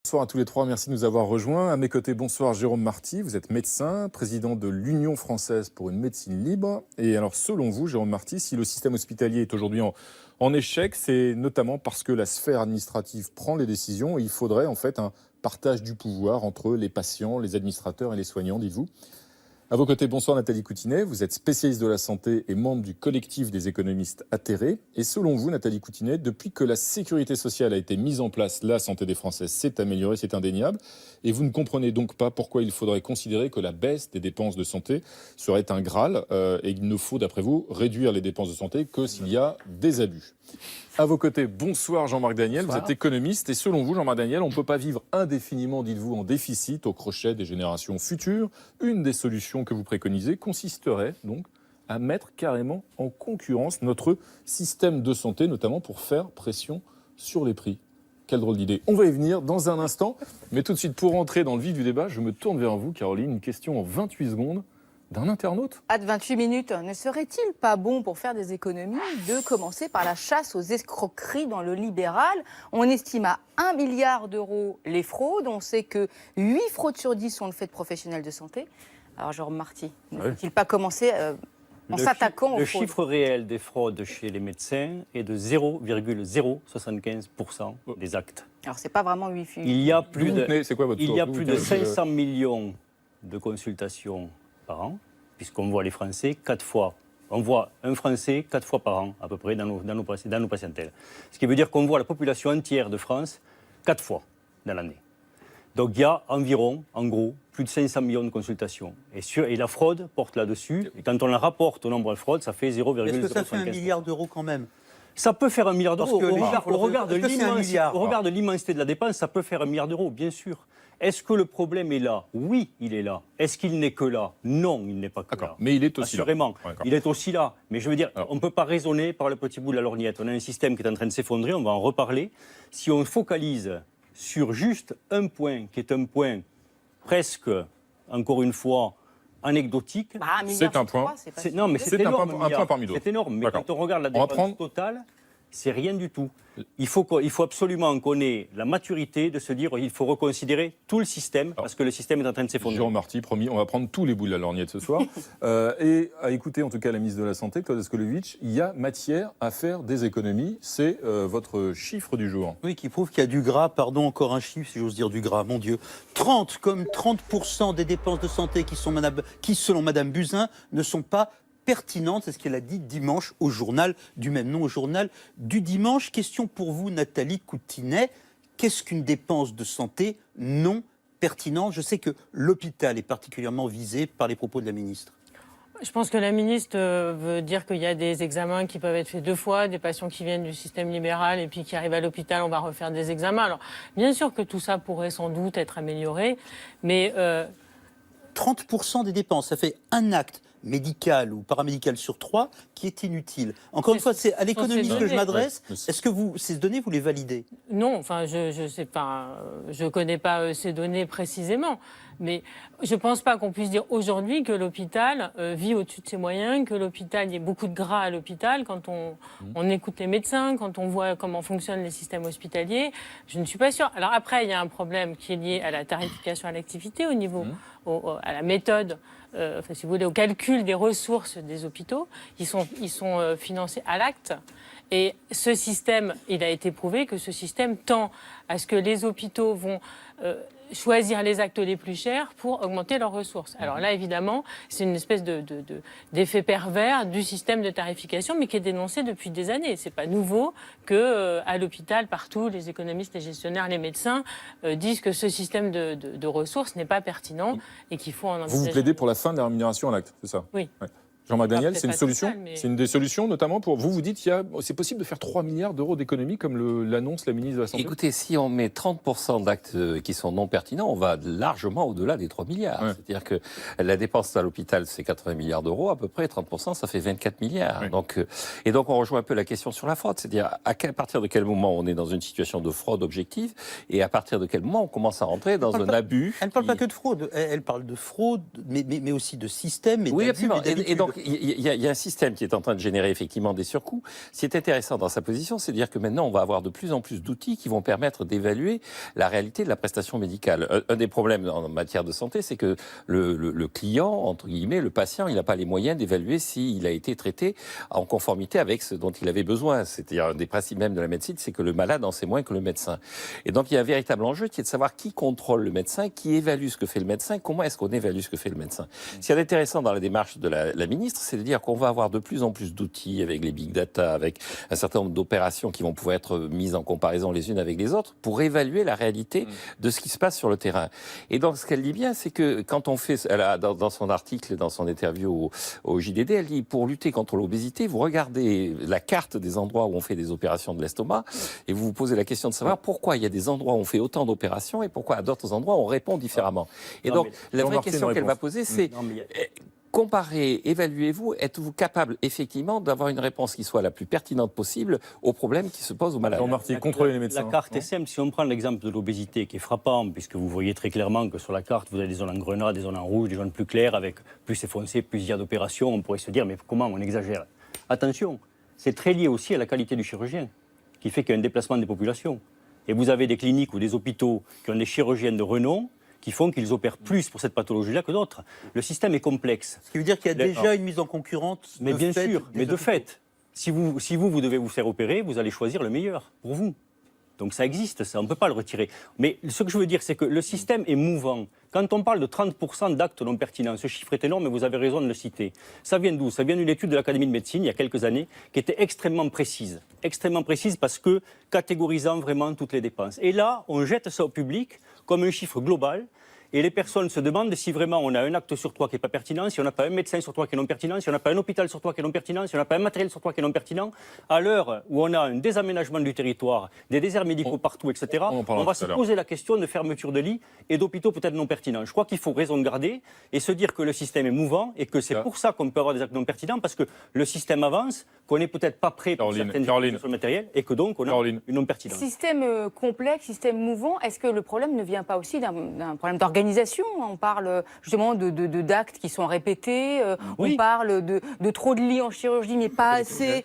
Bonsoir à tous les trois, merci de nous avoir rejoints. À mes côtés, bonsoir Jérôme Marty, vous êtes médecin, président de l'Union française pour une médecine libre. Et alors, selon vous, Jérôme Marty, si le système hospitalier est aujourd'hui en échec, c'est notamment parce que la sphère administrative prend les décisions et il faudrait en fait un partage du pouvoir entre les patients, les administrateurs et les soignants, dites-vous. À vos côtés, bonsoir Nathalie Coutinet, vous êtes spécialiste de la santé et membre du collectif des économistes atterrés. Et selon vous, Nathalie Coutinet, depuis que la sécurité sociale a été mise en place, la santé des Français s'est améliorée, c'est indéniable. Et vous ne comprenez donc pas pourquoi il faudrait considérer que la baisse des dépenses de santé serait un Graal et il ne faut, d'après vous, réduire les dépenses de santé que s'il y a des abus. À vos côtés, bonsoir Jean-Marc Daniel, bonsoir. Vous êtes économiste et selon vous, Jean-Marc Daniel, on ne peut pas vivre indéfiniment, dites-vous, en déficit au crochet des générations futures. Une des solutions que vous préconisez consisterait donc à mettre carrément en concurrence notre système de santé, notamment pour faire pression sur les prix. Quelle drôle d'idée. On va y venir dans un instant, mais tout de suite pour rentrer dans le vif du débat, je me tourne vers vous, Caroline, une question en 28 secondes. D'un internaute. À 28 minutes, ne serait-il pas bon pour faire des économies de commencer par la chasse aux escroqueries dans le libéral? On estime à 1 milliard d'euros les fraudes. On sait que 8 fraudes sur 10 sont le fait de professionnels de santé. Alors, Jérôme Marty, ne faut-il pas commencer en s'attaquant aux fraudes? Le chiffre réel des fraudes chez les médecins est de 0,075% des actes. Alors, c'est pas vraiment 8 filles. Il y a plus de 500 millions millions de consultations par an, puisqu'on voit les Français 4 fois. On voit un Français 4 fois par an, à peu près, dans nos patientèles. Ce qui veut dire qu'on voit la population entière de France 4 fois dans l'année. Donc il y a environ, en gros, plus de 500 millions de consultations. Et la fraude porte là-dessus. Et quand on la rapporte au nombre de fraudes, ça fait 0,075%. Est-ce que ça fait 1 milliard d'euros quand même? Ça peut faire 1 milliard d'euros. Au regard de de l'immensité de la dépense, ça peut faire 1 milliard d'euros, bien sûr. Est-ce que le problème est là? Oui, il est là. Est-ce qu'il n'est que là? Non, il n'est pas que là. Mais il est aussi Assurément, là. il est aussi là. Mais je veux dire, on ne peut pas raisonner par le petit bout de la lorgnette. On a un système qui est en train de s'effondrer, on va en reparler. Si on focalise sur juste un point, qui est un point presque, encore une fois, anecdotique... c'est un point. Non, mais c'est énorme, un point parmi d'autres. C'est énorme, mais quand on regarde la dépense totale... c'est rien du tout. Il faut absolument qu'on ait la maturité de se dire qu'il faut reconsidérer tout le système, parce que le système est en train de s'effondrer. Jérôme Marty, promis, on va prendre tous les bouts de la lorgnette ce soir. Et à écouter en tout cas la ministre de la Santé, Claude Askolovitch, il y a matière à faire des économies. C'est votre chiffre du jour. Oui, qui prouve qu'il y a du gras. Pardon, encore un chiffre, si j'ose dire du gras, mon Dieu. 30% des dépenses de santé qui, selon Madame Buzyn, ne sont pas pertinente, c'est ce qu'elle a dit dimanche au journal du même nom, au journal du dimanche. Question pour vous, Nathalie Coutinet. Qu'est-ce qu'une dépense de santé non pertinente? Je sais que l'hôpital est particulièrement visé par les propos de la ministre. Je pense que la ministre veut dire qu'il y a des examens qui peuvent être faits 2 fois, des patients qui viennent du système libéral et puis qui arrivent à l'hôpital, on va refaire des examens. Alors, bien sûr que tout ça pourrait sans doute être amélioré, mais... 30% des dépenses, ça fait un acte médical ou paramédical sur 3 qui est inutile. Encore une fois, c'est à l'économiste que je m'adresse. Est-ce que ces données, vous les validez? Non, enfin, je sais pas, je connais pas ces données précisément, mais je pense pas qu'on puisse dire aujourd'hui que l'hôpital vit au-dessus de ses moyens, que l'hôpital, il y a beaucoup de gras à l'hôpital. Quand on écoute les médecins, quand on voit comment fonctionnent les systèmes hospitaliers, je ne suis pas sûre. Alors après, il y a un problème qui est lié à la tarification à l'activité au niveau, à la méthode. Si vous voulez, au calcul des ressources des hôpitaux, ils sont financés à l'acte. Et ce système, il a été prouvé que ce système tend à ce que les hôpitaux vont choisir les actes les plus chers pour augmenter leurs ressources. Alors là, évidemment, c'est une espèce d'effet pervers du système de tarification, mais qui est dénoncé depuis des années. C'est pas nouveau que à l'hôpital, partout, les économistes, les gestionnaires, les médecins disent que ce système de ressources n'est pas pertinent et qu'il faut en envisager. Vous plaidez pour la fin de la rémunération à l'acte, c'est ça? Oui. Ouais. Jean-Marc Daniel, c'est une solution total, mais... C'est une des solutions, notamment pour vous. Vous dites c'est possible de faire 3 milliards d'euros d'économies, comme l'annonce la ministre de la Santé. Écoutez, si on met 30% d'actes qui sont non pertinents, on va largement au-delà des 3 milliards. Ouais. C'est-à-dire que la dépense à l'hôpital, c'est 80 milliards d'euros, à peu près 30%, ça fait 24 milliards. Ouais. Donc on rejoint un peu la question sur la fraude. C'est-à-dire à partir de quel moment on est dans une situation de fraude objective et à partir de quel moment on commence à rentrer dans un abus. Elle ne parle pas que de fraude, elle parle de fraude, mais aussi de système. Oui, absolument. Et donc il y a un système qui est en train de générer effectivement des surcoûts. Ce qui est intéressant dans sa position, c'est de dire que maintenant, on va avoir de plus en plus d'outils qui vont permettre d'évaluer la réalité de la prestation médicale. Un des problèmes en matière de santé, c'est que le client, entre guillemets, le patient, il n'a pas les moyens d'évaluer s'il a été traité en conformité avec ce dont il avait besoin. C'est-à-dire, un des principes même de la médecine, c'est que le malade en sait moins que le médecin. Et donc, il y a un véritable enjeu qui est de savoir qui contrôle le médecin, qui évalue ce que fait le médecin, comment est-ce qu'on évalue ce que fait le médecin. Ce qui est intéressant dans la démarche de la ministre, c'est de dire qu'on va avoir de plus en plus d'outils avec les big data, avec un certain nombre d'opérations qui vont pouvoir être mises en comparaison les unes avec les autres pour évaluer la réalité de ce qui se passe sur le terrain. Et donc, ce qu'elle dit bien, c'est que quand on fait, dans son article, dans son interview au JDD, elle dit, pour lutter contre l'obésité, vous regardez la carte des endroits où on fait des opérations de l'estomac et vous vous posez la question de savoir pourquoi il y a des endroits où on fait autant d'opérations et pourquoi à d'autres endroits on répond différemment. Et donc, la vraie question qu'elle va poser, c'est comparez, évaluez-vous, êtes-vous capable effectivement d'avoir une réponse qui soit la plus pertinente possible aux problèmes qui se posent aux malades. Jean-Marty, contrôlez les médecins. La carte est simple. Si on prend l'exemple de l'obésité, qui est frappant, puisque vous voyez très clairement que sur la carte, vous avez des zones en grenat, des zones en rouge, des zones plus claires, avec plus foncé, plus il y a d'opérations, on pourrait se dire, mais comment on exagère? Attention, c'est très lié aussi à la qualité du chirurgien, qui fait qu'il y a un déplacement des populations. Et vous avez des cliniques ou des hôpitaux qui ont des chirurgiens de renom, qui font qu'ils opèrent plus pour cette pathologie-là que d'autres. Le système est complexe. Ce qui veut dire qu'il y a déjà une mise en concurrence. Mais bien sûr, mais de fait, si vous devez vous faire opérer, vous allez choisir le meilleur pour vous. Donc ça existe, ça, on ne peut pas le retirer. Mais ce que je veux dire, c'est que le système est mouvant. Quand on parle de 30% d'actes non pertinents, ce chiffre est énorme et vous avez raison de le citer. Ça vient d'où? Ça vient d'une étude de l'Académie de médecine, il y a quelques années, qui était extrêmement précise. Extrêmement précise parce que catégorisant vraiment toutes les dépenses. Et là, on jette ça au public comme un chiffre global. Et les personnes se demandent si vraiment on a un acte sur 3 qui n'est pas pertinent, si on n'a pas un médecin sur 3 qui est non pertinent, si on n'a pas un hôpital sur 3 qui est non pertinent, si on n'a pas un matériel sur 3 qui est non pertinent. À l'heure où on a un désaménagement du territoire, des déserts médicaux partout, etc., on va se poser la question de fermeture de lits et d'hôpitaux peut-être non pertinents. Je crois qu'il faut raison garder et se dire que le système est mouvant et que c'est pour ça qu'on peut avoir des actes non pertinents, parce que le système avance, qu'on n'est peut-être pas prêt pour certaines sur le matériel et que donc on a une non pertinence. Système complexe, système mouvant, est-ce que le problème ne vient pas aussi d'un problème d'organisation? On parle justement d'actes qui sont répétés, on parle de trop de lits en chirurgie, mais pas assez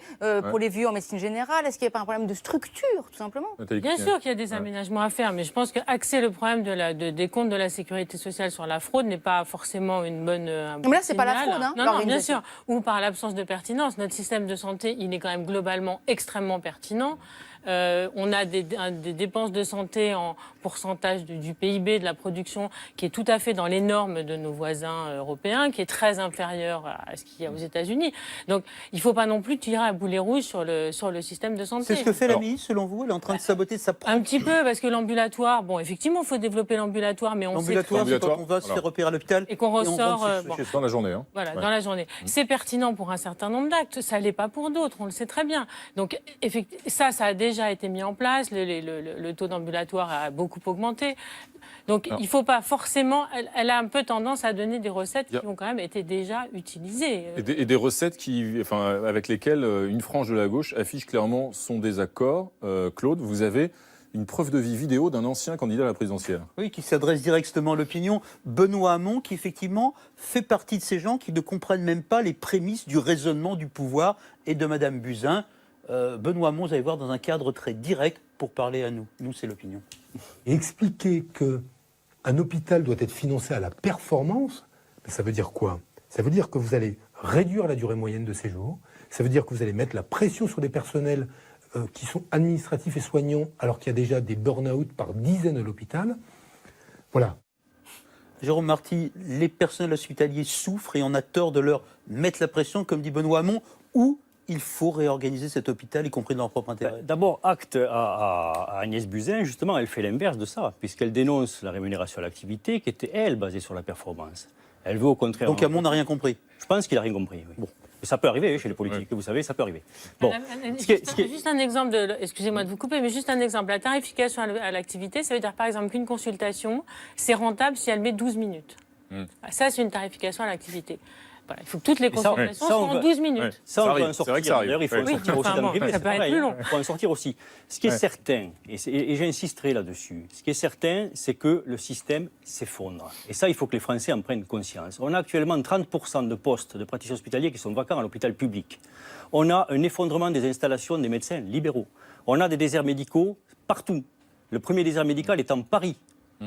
pour les vieux en médecine générale. Est-ce qu'il n'y a pas un problème de structure, tout simplement? Bien sûr qu'il y a des aménagements à faire, mais je pense qu'axer le problème des comptes de la sécurité sociale sur la fraude n'est pas forcément une bonne mais là, c'est pas la fraude, hein, non, bien sûr. Ou par l'absence de pertinence. Notre système de santé, il est quand même globalement extrêmement pertinent. On a des dépenses de santé en pourcentage du PIB, de la production, qui est tout à fait dans les normes de nos voisins européens, qui est très inférieur à ce qu'il y a aux États-Unis. Donc, il ne faut pas non plus tirer à boulet rouge sur le système de santé. C'est ce que fait la ministre, selon vous? Elle est en train de saboter sa propre... Un petit peu, parce que l'ambulatoire, bon, effectivement, il faut développer l'ambulatoire, mais on sait... L'ambulatoire, c'est quand on va se faire repérer à l'ôpital et qu'on ressort... dans la journée. Hein. Voilà, dans la journée. C'est pertinent pour un certain nombre d'actes, ça ne l'est pas pour d'autres, on le sait très bien. Donc, ça a déjà été mis en place, le taux d'ambulatoire a beaucoup augmenté. Donc, il ne faut pas forcément... Elle a un peu tendance à donner des recettes qui ont quand même été déjà utilisées. Et des recettes avec lesquelles une frange de la gauche affiche clairement son désaccord. Claude, vous avez une preuve de vie vidéo d'un ancien candidat à la présidentielle. Oui, qui s'adresse directement à l'opinion. Benoît Hamon, qui effectivement fait partie de ces gens qui ne comprennent même pas les prémices du raisonnement du pouvoir et de Madame Buzyn. Benoît Hamon, vous allez voir, dans un cadre très direct pour parler à nous. Nous, c'est l'opinion. Et expliquer qu'un hôpital doit être financé à la performance, ça veut dire quoi? Ça veut dire que vous allez réduire la durée moyenne de séjour, ça veut dire que vous allez mettre la pression sur des personnels qui sont administratifs et soignants, alors qu'il y a déjà des burn-out par dizaines à l'hôpital. Voilà. Jérôme Marty, les personnels hospitaliers souffrent et on a tort de leur mettre la pression, comme dit Benoît Hamon, ou il faut réorganiser cet hôpital, y compris dans leur propre intérêt. D'abord, acte à Agnès Buzyn, justement, elle fait l'inverse de ça, puisqu'elle dénonce la rémunération à l'activité, qui était, elle, basée sur la performance. Elle veut au contraire... Donc Hamon n'a rien compris. Je pense qu'il n'a rien compris, oui. Bon. Ça peut arriver chez les politiques, vous savez, ça peut arriver. Bon. Juste un exemple, excusez-moi de vous couper, mais juste un exemple. La tarification à l'activité, ça veut dire par exemple qu'une consultation, c'est rentable si elle met 12 minutes. Ça, c'est une tarification à l'activité. Voilà, il faut que toutes les Mais ça, consultations ça, on soient en va- 12 minutes. Ouais. Ça, Ça on peut arrive, en c'est vrai que ça sortir. arrive. D'ailleurs, il faut Oui. en sortir aussi Enfin, dans le bon, privé. ça c'est peut être pareil, plus hein. long. Il faut en sortir aussi. Ce qui est Ouais. certain, et j'insisterai là-dessus, ce qui est certain, c'est que le système s'effondre. Et ça, il faut que les Français en prennent conscience. On a actuellement 30% de postes de praticiens hospitaliers qui sont vacants à l'hôpital public. On a un effondrement des installations des médecins libéraux. On a des déserts médicaux partout. Le premier désert médical est en Paris.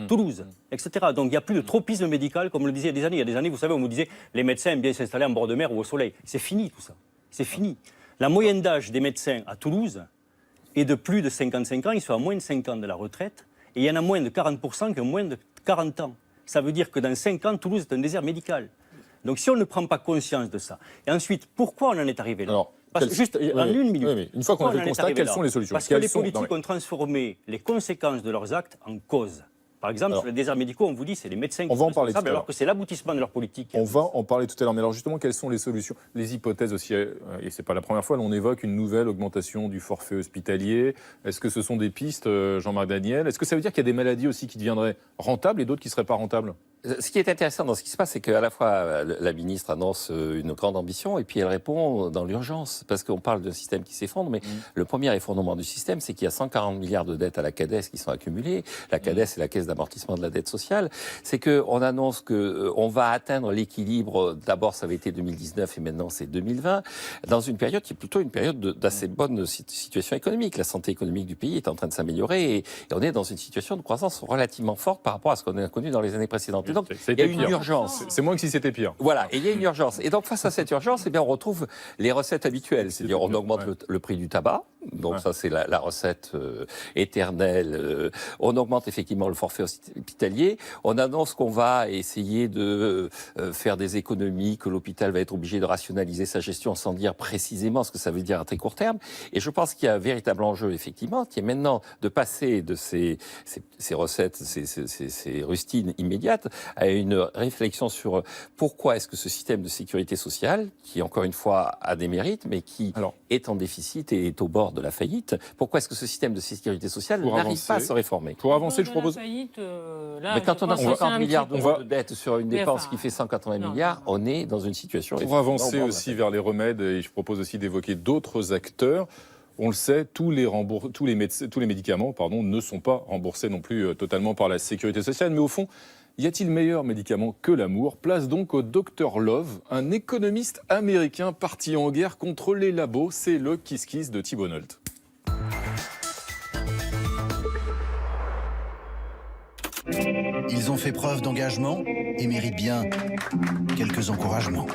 Toulouse, etc. Donc il n'y a plus de tropisme médical, comme on le disait il y a des années. Il y a des années, vous savez, on vous disait les médecins aiment bien s'installer en bord de mer ou au soleil. C'est fini tout ça. C'est fini. La moyenne d'âge des médecins à Toulouse est de plus de 55 ans. Ils sont à moins de 5 ans de la retraite. Et il y en a moins de 40% qui ont moins de 40 ans. Ça veut dire que dans 5 ans, Toulouse est un désert médical. Donc si on ne prend pas conscience de ça. Et ensuite, pourquoi on en est arrivé là? Alors, Parce que juste en oui, une minute. oui, oui. Une fois qu'on a Pourquoi fait on le en est constat, arrivé quelles là? sont les solutions? Parce que Quelles les sont- politiques non, mais- ont transformé les conséquences de leurs actes en causes. Par exemple, Alors, sur les déserts médicaux, on vous dit que c'est les médecins qui on va sont en parler responsables, tout à l'heure. alors que c'est l'aboutissement de leur politique. On va en parler tout à l'heure, mais alors justement, quelles sont les solutions? Les hypothèses aussi, et c'est pas la première fois, on évoque une nouvelle augmentation du forfait hospitalier. Est-ce que ce sont des pistes, Jean-Marc Daniel? Est-ce que ça veut dire qu'il y a des maladies aussi qui deviendraient rentables et d'autres qui ne seraient pas rentables? Ce qui est intéressant dans ce qui se passe, c'est qu'à la fois la ministre annonce une grande ambition et puis elle répond dans l'urgence. Parce qu'on parle d'un système qui s'effondre, mais le premier effondrement du système, c'est qu'il y a 140 milliards de dettes à la CADES qui sont accumulées. La CADES, c'est la Caisse d'amortissement de la dette sociale. C'est qu'on annonce qu'on va atteindre l'équilibre. D'abord, ça avait été 2019 et maintenant c'est 2020. Dans une période qui est plutôt une période d'assez bonne situation économique. La santé économique du pays est en train de s'améliorer et on est dans une situation de croissance relativement forte par rapport à ce qu'on a connu dans les années précédentes. Et donc, Ça a il y a été une pire. urgence. C'est moins que si c'était pire. Voilà, et il y a une urgence. Et donc, face à cette urgence, eh bien, on retrouve les recettes habituelles. C'est-à-dire, on augmente le prix du tabac. Donc, ça, c'est la recette éternelle. On augmente effectivement le forfait hospitalier. On annonce qu'on va essayer de faire des économies, que l'hôpital va être obligé de rationaliser sa gestion sans dire précisément ce que ça veut dire à très court terme. Et je pense qu'il y a un véritable enjeu, effectivement, qui est maintenant de passer de ces recettes, ces rustines immédiates, à une réflexion sur pourquoi est-ce que ce système de sécurité sociale, qui encore une fois a des mérites, mais qui est en déficit et est au bord de la faillite, pourquoi est-ce que ce système de sécurité sociale n'arrive pas à se réformer? Pour avancer, je propose... Mais quand on a 50 milliards d'euros de dette sur une dépense qui fait 180 milliards, on est dans une situation... Pour avancer aussi vers les remèdes, et je propose aussi d'évoquer d'autres acteurs. On le sait, tous les médicaments ne sont pas remboursés non plus totalement par la sécurité sociale. Mais au fond, y a-t-il meilleur médicament que l'amour? Place donc au Dr Love, un économiste américain parti en guerre contre les labos. C'est le kiss-kiss de Thibault Nolte. Ils ont fait preuve d'engagement et méritent bien quelques encouragements.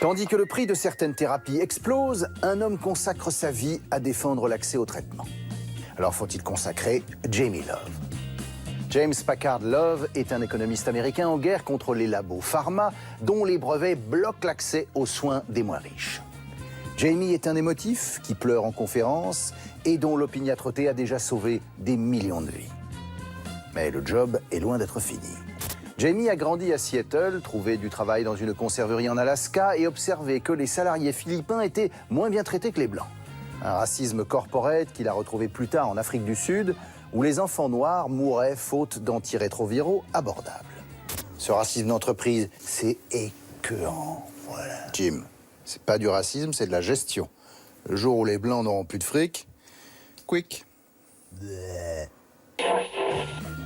Tandis que le prix de certaines thérapies explose, un homme consacre sa vie à défendre l'accès au traitement. Alors faut-il consacrer Jamie Love? James Packard Love est un économiste américain en guerre contre les labos pharma dont les brevets bloquent l'accès aux soins des moins riches. Jamie est un émotif qui pleure en conférence et dont l'opiniâtreté a déjà sauvé des millions de vies. Mais le job est loin d'être fini. Jamie a grandi à Seattle, trouvé du travail dans une conserverie en Alaska et observé que les salariés philippins étaient moins bien traités que les blancs. Un racisme corporate qu'il a retrouvé plus tard en Afrique du Sud, où les enfants noirs mouraient faute d'antirétroviraux abordables. Ce racisme d'entreprise, c'est écœurant. Voilà. Jim, c'est pas du racisme, c'est de la gestion. Le jour où les blancs n'auront plus de fric, quick. Bleh.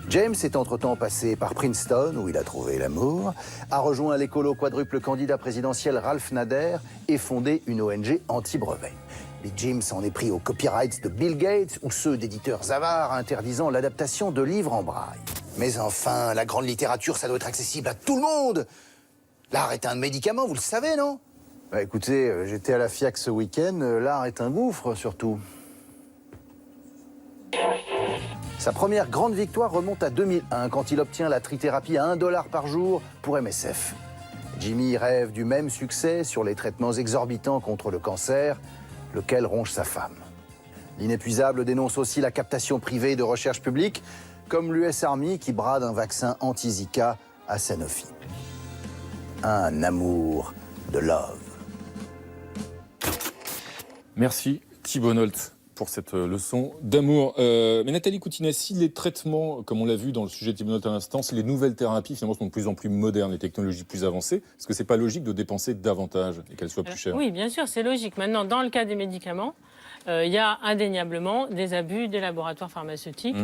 James est entre-temps passé par Princeton, où il a trouvé l'amour, a rejoint l'écolo quadruple candidat présidentiel Ralph Nader et fondé une ONG anti-brevet. Mais Jim s'en est pris aux copyrights de Bill Gates ou ceux d'éditeurs avares interdisant l'adaptation de livres en braille. Mais enfin, la grande littérature, ça doit être accessible à tout le monde. L'art est un médicament, vous le savez, non? Bah écoutez, j'étais à la FIAC ce week-end, l'art est un gouffre, surtout. Sa première grande victoire remonte à 2001, quand il obtient la trithérapie à $1 par jour pour MSF. Jimmy rêve du même succès sur les traitements exorbitants contre le cancer, lequel ronge sa femme. L'inépuisable dénonce aussi la captation privée de recherche publique, comme l'US Army qui brade un vaccin anti-Zika à Sanofi. Un amour de love. Merci Thibault Nolte. pour cette leçon d'amour. Mais Nathalie Coutinet, si les traitements, comme on l'a vu dans le sujet de Thibonot à l'instant, si les nouvelles thérapies finalement sont de plus en plus modernes, les technologies plus avancées, est-ce que c'est pas logique de dépenser davantage et qu'elles soient plus chères? Oui, bien sûr, c'est logique. Maintenant, dans le cas des médicaments, il y a indéniablement des abus des laboratoires pharmaceutiques.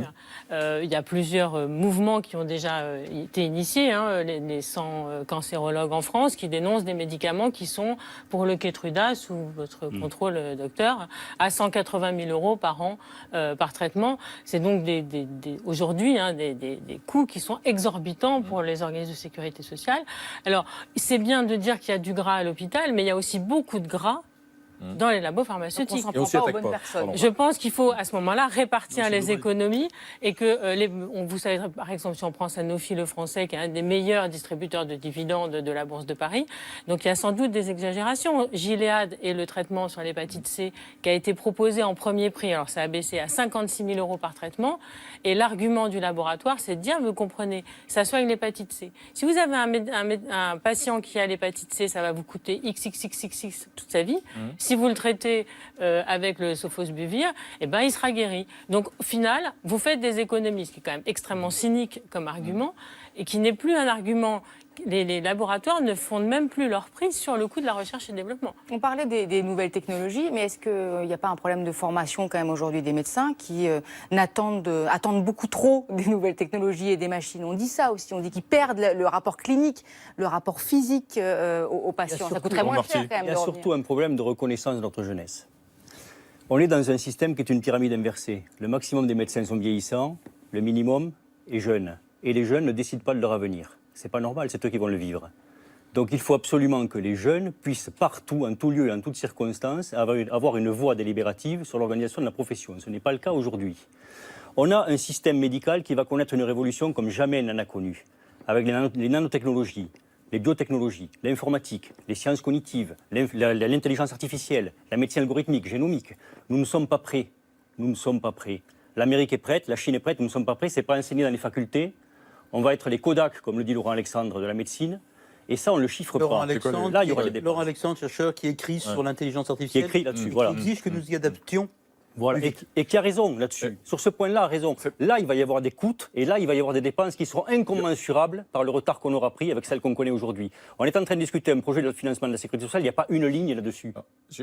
Il y a plusieurs mouvements qui ont déjà été initiés, hein, les 100 cancérologues en France, qui dénoncent des médicaments qui sont, pour le Keytruda, sous votre contrôle, docteur, à 180 000 € par an par traitement. C'est donc aujourd'hui des coûts qui sont exorbitants pour les organismes de sécurité sociale. Alors, c'est bien de dire qu'il y a du gras à l'hôpital, mais il y a aussi beaucoup de gras dans les labos pharmaceutiques. Donc on s'en prend pas aux bonnes personnes. Je pense qu'il faut à ce moment-là répartir les économies et que vous savez par exemple si on prend Sanofi le français qui est un des meilleurs distributeurs de dividendes de la Bourse de Paris, donc il y a sans doute des exagérations. Gilead et le traitement sur l'hépatite C qui a été proposé en premier prix, alors ça a baissé à 56 000 € par traitement et l'argument du laboratoire c'est de dire vous comprenez, ça soigne l'hépatite C. Si vous avez un patient qui a l'hépatite C, ça va vous coûter XXXXX toute sa vie. Si vous le traitez avec le sofosbuvir, eh ben, il sera guéri. Donc, au final, vous faites des économies, ce qui est quand même extrêmement cynique comme argument, et qui n'est plus un argument. Les laboratoires ne fondent même plus leur prix sur le coût de la recherche et développement. On parlait des nouvelles technologies, mais est-ce qu'il n'y a pas un problème de formation quand même aujourd'hui des médecins qui attendent beaucoup trop des nouvelles technologies et des machines? On dit ça aussi, on dit qu'ils perdent le rapport clinique, le rapport physique aux patients. Ça coûterait moins cher quand même. Il y a surtout un problème de reconnaissance de notre jeunesse. On est dans un système qui est une pyramide inversée. Le maximum des médecins sont vieillissants, le minimum est jeune. Et les jeunes ne décident pas de leur avenir. C'est pas normal, c'est eux qui vont le vivre. Donc il faut absolument que les jeunes puissent partout, en tout lieu et en toutes circonstances, avoir une voix délibérative sur l'organisation de la profession. Ce n'est pas le cas aujourd'hui. On a un système médical qui va connaître une révolution comme jamais il n'en a connu, avec les nanotechnologies, les biotechnologies, l'informatique, les sciences cognitives, l'intelligence artificielle, la médecine algorithmique, génomique. Nous ne sommes pas prêts. Nous ne sommes pas prêts. L'Amérique est prête, la Chine est prête, nous ne sommes pas prêts. Ce n'est pas enseigné dans les facultés. On va être les Kodak, comme le dit Laurent Alexandre, de la médecine. Et ça, on ne le chiffre Laurent pas. Alexandre, Là, il y aura des dépenses. Laurent Alexandre, chercheur qui écrit sur l'intelligence artificielle. Qui écrit là-dessus, voilà. Qui exige que nous y adaptions. Voilà. Et qui a raison là-dessus. Sur ce point-là, a raison. Là, il va y avoir des coûts et là, il va y avoir des dépenses qui seront incommensurables par le retard qu'on aura pris avec celles qu'on connaît aujourd'hui. On est en train de discuter un projet de financement de la sécurité sociale, il n'y a pas une ligne là-dessus.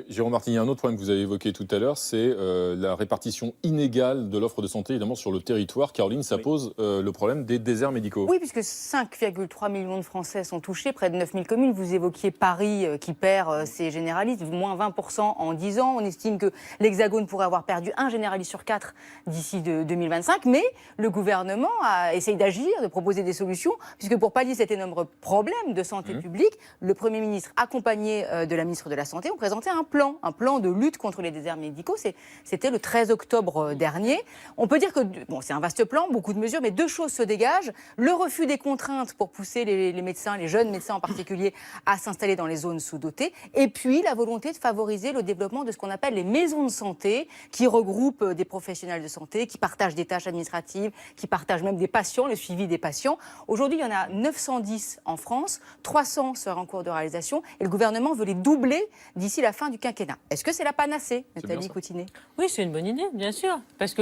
Jérôme Martin, il y a un autre problème que vous avez évoqué tout à l'heure, c'est la répartition inégale de l'offre de santé, évidemment, sur le territoire. Caroline, ça pose le problème des déserts médicaux. Oui, puisque 5,3 millions de Français sont touchés, près de 9 000 communes. Vous évoquiez Paris qui perd ses généralistes, moins 20% en 10 ans. On estime que l'Hexagone pourrait avoir perdu un généraliste sur 4 d'ici 2025. Mais le gouvernement a essayé d'agir, de proposer des solutions, puisque pour pallier cet énorme problème de santé publique, le Premier ministre, accompagné de la ministre de la Santé, ont présenté un plan de lutte contre les déserts médicaux. C'était le 13 octobre dernier. On peut dire que c'est un vaste plan, beaucoup de mesures, mais deux choses se dégagent. Le refus des contraintes pour pousser les médecins, les jeunes médecins en particulier, à s'installer dans les zones sous-dotées. Et puis la volonté de favoriser le développement de ce qu'on appelle les maisons de santé, qui regroupent des professionnels de santé, qui partagent des tâches administratives, qui partagent même des patients, le suivi des patients. Aujourd'hui, il y en a 910 en France, 300 seraient en cours de réalisation, et le gouvernement veut les doubler d'ici la fin du quinquennat. Est-ce que c'est la panacée, Nathalie Coutinet? Oui, c'est une bonne idée, bien sûr, parce que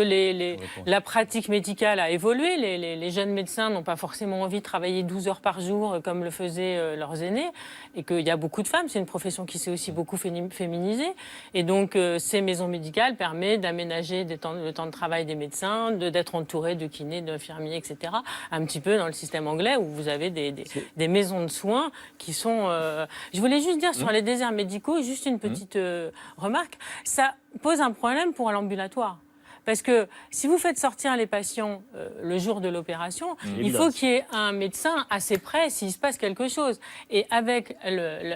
la pratique médicale a évolué. Les jeunes médecins n'ont pas forcément envie de travailler 12 heures par jour comme le faisaient leurs aînés, et qu'il y a beaucoup de femmes. C'est une profession qui s'est aussi beaucoup féminisée, et donc ces maisons médicales permettent d'aménager le temps de travail des médecins, d'être entourés de kinés, d'infirmiers, etc. Un petit peu dans le système anglais où vous avez des maisons de soins qui sont... Je voulais juste dire sur les déserts médicaux, juste une petite remarque, ça pose un problème pour l'ambulatoire. Parce que si vous faites sortir les patients le jour de l'opération, il faut qu'il y ait un médecin assez près s'il se passe quelque chose. Et avec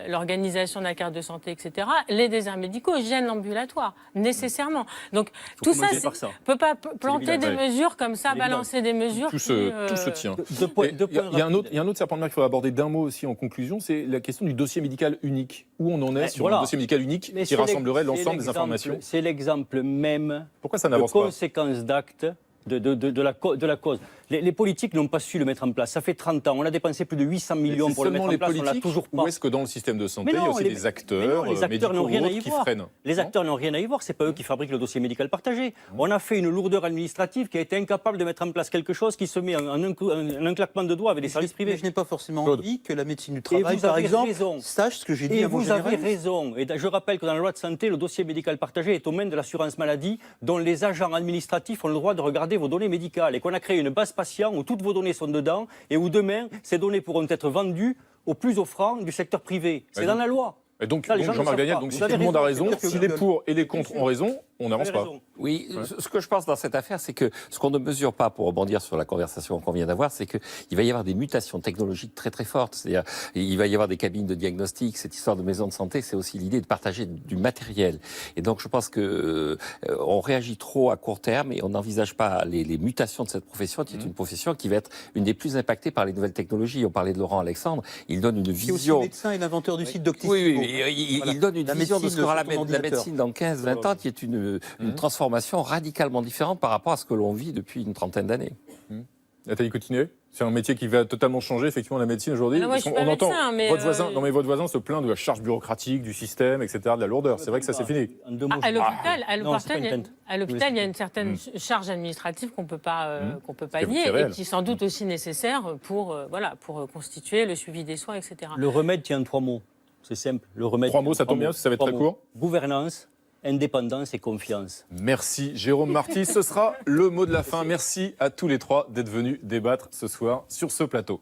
l'organisation de la carte de santé, etc., les déserts médicaux gênent l'ambulatoire, nécessairement. Donc tout ça, on ne peut pas planter des mesures comme ça, balancer des mesures. Tout se tient. Il y a un autre serpent de mer qu'il faut aborder d'un mot aussi en conclusion, c'est la question du dossier médical unique. Où on en est sur un dossier médical unique qui rassemblerait l'ensemble des informations. C'est l'exemple même. Pourquoi ça n'avance pas? Conséquence d'acte de la cause. Les politiques n'ont pas su le mettre en place. Ça fait 30 ans. On a dépensé plus de 800 millions pour le mettre en place. On l'a toujours pas. Ou est-ce que dans le système de santé, Mais non, il y a aussi des acteurs, les acteurs n'ont rien à y qui voir. freinent? Les acteurs n'ont rien à y voir. C'est pas eux qui fabriquent le dossier médical partagé. On a fait une lourdeur administrative qui a été incapable de mettre en place quelque chose qui se met en un claquement de doigts avec des services privés. Mais je n'ai pas forcément Claude. envie que la médecine du Et travail, vous par avez exemple, raison. sache ce que j'ai dit Et à mon vous avez généraliste. raison. Et je rappelle que dans la loi de santé, le dossier médical partagé est au main de l'assurance maladie, dont les agents administratifs ont le droit de regarder vos données médicales. Et qu'on a créé une base patient où toutes vos données sont dedans et où demain, ces données pourront être vendues au plus offrant du secteur privé. C'est dans la loi. Et donc, Ça, les gens ne Jean-Marc savent Daniel, pas. donc si Vous tout avez le monde a raison, raison, c'est si que les pour et les contre ont raison, on n'avance pas. Oui, ce que je pense dans cette affaire, c'est que ce qu'on ne mesure pas, pour rebondir sur la conversation qu'on vient d'avoir, c'est qu'il va y avoir des mutations technologiques très très fortes. C'est-à-dire, il va y avoir des cabines de diagnostic. Cette histoire de maison de santé, c'est aussi l'idée de partager du matériel. Et donc, je pense que on réagit trop à court terme et on n'envisage pas les mutations de cette profession, qui est une profession qui va être une des plus impactées par les nouvelles technologies. On parlait de Laurent Alexandre. Il donne une Qui est aussi vision. médecin et l'inventeur du site Doctissimo. Oui, il donne une La vision de ce médecine qu'aura sur ton la ordinateur. médecine dans 15-20 ans, qui est une transformation radicalement différente par rapport à ce que l'on vit depuis une trentaine d'années. Nathalie Coutinet, c'est un métier qui va totalement changer effectivement la médecine aujourd'hui. Alors moi, je suis pas On entend médecin, mais votre voisin, non mais votre voisin se plaint de la charge bureaucratique du système, etc., de la lourdeur. C'est vrai que ça c'est fini. En deux mots, À l'hôpital, Non, c'est pas une plainte. il y a une certaine charge administrative qu'on peut pas C'est nier réel. et qui est sans doute aussi nécessaire pour constituer le suivi des soins, etc. Le remède tient en 3 mots. C'est simple. Le remède. 3 mots, ça tombe bien, parce que ça va être 3 très mots. court. Gouvernance, indépendance et confiance. Merci Jérôme Marty, ce sera le mot de la fin. Merci à tous les trois d'être venus débattre ce soir sur ce plateau.